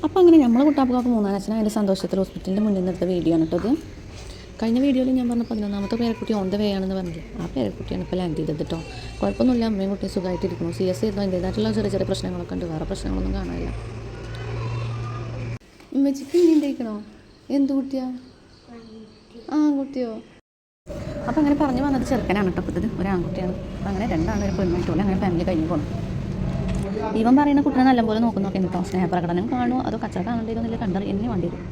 അപ്പോൾ അങ്ങനെ നമ്മളെ കുട്ടാപ്പുകാർക്ക് 3-ാം ക്ലാസ്സിന് അതിൻ്റെ സന്തോഷത്തിൽ ഹോസ്പിറ്റലിൻ്റെ മുന്നിൽ നിന്നെടുത്ത വീഡിയോ ആണ് കേട്ടത്. കഴിഞ്ഞ വീഡിയോയിൽ ഞാൻ പറഞ്ഞ 11ാമത്തെ പേരക്കുട്ടി ഓൺ ദ വേ ആണെന്ന് പറഞ്ഞില്ലേ, ആ പേരക്കുട്ടിയാണ് ഇപ്പോൾ ലാൻഡ് ചെയ്തത് കേട്ടോ. കുഴപ്പമൊന്നുമില്ല, അമ്മയും കുട്ടിയും സുഖമായിട്ടിരിക്കുന്നു. CS ആയിരുന്നു, അതിൻ്റേതായിട്ടുള്ള ചെറിയ ചെറിയ പ്രശ്നങ്ങളൊക്കെ ഉണ്ട്, വേറെ പ്രശ്നങ്ങളൊന്നും കാണാനില്ല. ഉമ്മച്ചിക്ക് ഇനി ഉണ്ടായിക്കണോ? എന്ത് കുട്ടിയാ? കുട്ടിയോ? അപ്പോൾ അങ്ങനെ പറഞ്ഞു വന്നത് ചെറുക്കനാണ് കേട്ടോ. ഇപ്പോൾ ഇത് ഒരു ആൺകുട്ടിയാണ്. അപ്പോൾ അങ്ങനെ രണ്ടാണ് ഒരു പെണ്ണായിട്ടുള്ള അങ്ങനെ ഫാമിലി കഴിഞ്ഞ് പോകണം. ഇവൻ പറയുന്ന കുട്ടിനെ നല്ലപോലെ നോക്കുന്നൊക്കെ കേട്ടോ. സ്നേഹപ്രകടനം കാണുമോ അതോ കച്ചവടം കാണേണ്ടതെന്നില്ല, കണ്ടറി എന്നെ വേണ്ടി വരും.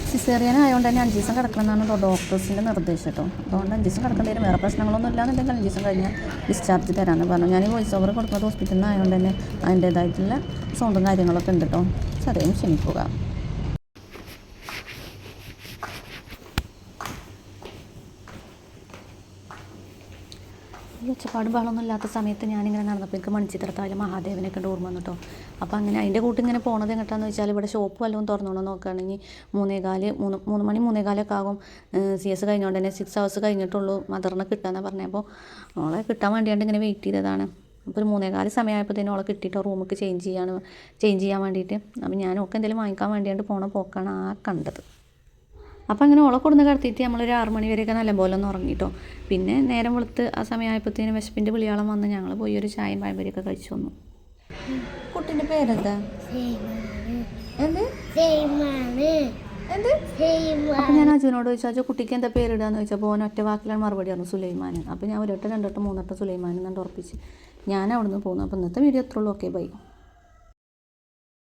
സിസേറിയൻ ആയതുകൊണ്ട് തന്നെ 5 ദിവസം കിടക്കണമെന്നാണ് ഡോക്ടേഴ്സിൻ്റെ നിർദ്ദേശം കേട്ടോ. അതുകൊണ്ട് 5 ദിവസം കിടക്കേണ്ടി വേറെ പ്രശ്നങ്ങളൊന്നും ഇല്ലാന്നുണ്ടെങ്കിൽ 5 ദിവസം കഴിഞ്ഞാൽ ഡിസ്ചാർജ് തരാമെന്ന് പറഞ്ഞു. ഞാൻ ഈ വോയിസ് ഓവർ കൊടുക്കുന്നത് ഹോസ്പിറ്റലിൽ നിന്ന് ആയതുകൊണ്ട് തന്നെ അതിൻ്റേതായിട്ടുള്ള സൗണ്ടും കാര്യങ്ങളൊക്കെ ഉണ്ട് കേട്ടോ. ചെറിയ ക്ഷമിക്കുക. ഈ ഒച്ചപ്പാടും ബഹളമൊന്നും ഇല്ലാത്ത സമയത്ത് ഞാനിങ്ങനെ നടന്നപ്പോൾ എനിക്ക് മണിച്ചിത്രത്തായാലും മഹാദേവനൊക്കെ ഓർമ്മ വന്നു കേട്ടോ. അപ്പോൾ അങ്ങനെ അതിൻ്റെ കൂട്ടിങ്ങനെ പോണത് എങ്ങോട്ടാന്ന് വെച്ചാൽ ഇവിടെ ഷോപ്പ് വല്ലതും തുറന്നോണോ നോക്കുകയാണെങ്കിൽ 3 മണി 3:15 ആകും. CS കഴിഞ്ഞുകൊണ്ട് തന്നെ 6 hours കഴിഞ്ഞിട്ടുള്ളൂ മദറിനെ കിട്ടാമെന്നാണ് പറഞ്ഞത്. അപ്പോൾ അവളെ കിട്ടാൻ വേണ്ടിയാണ്ട് ഇങ്ങനെ വെയിറ്റ് ചെയ്തതാണ്. അപ്പോൾ ഒരു 3:15 സമയമായപ്പോഴത്തേനും അവളെ കിട്ടിയിട്ട് റൂമിലേക്ക് ചേഞ്ച് ചെയ്യാൻ വേണ്ടിയിട്ട്. അപ്പോൾ ഞാൻ ഒക്കെ എന്തെങ്കിലും വാങ്ങിക്കാൻ വേണ്ടിയാണ്ട് പോണ പോക്കാണ് ആ കണ്ടത്. അപ്പോൾ അങ്ങനെ ഓളെ കൊടുന്ന് കിടത്തിയിട്ട് നമ്മളൊരു 6 മണി വരെയൊക്കെ നല്ലപോലെ ഒന്ന് ഉറങ്ങിട്ടോ. പിന്നെ നേരം വെളുത്ത് ആ സമയമായപ്പോഴത്തേനും വിശപ്പിൻ്റെ വിളിയാളം വന്ന് ഞങ്ങൾ പോയി ഒരു ചായയും പഴംപൊരിയൊക്കെ കഴിച്ചു വന്നു. കുട്ടീൻ്റെ പേരെന്താ? അപ്പോൾ ഞാൻ അജുവിനോട് ചോദിച്ചു, അജു കുട്ടിക്ക് എന്താ പേരിടാന്ന് ചോദിച്ചപ്പോൾ ഓൻ ഒറ്റ വാക്കിലാണ് മറുപടി പറഞ്ഞു, സുലൈമാൻ. അപ്പോൾ ഞാൻ 1 വട്ടം 2 വട്ടം 3 വട്ടം സുലൈമാൻ എന്നുകൊണ്ട് ഉറപ്പിച്ച് ഞാൻ അവിടെ നിന്ന് പോകുന്നു. അപ്പോൾ ഇന്നത്തെ വീഡിയോ എത്ര ഉള്ളൂ. Okay, by.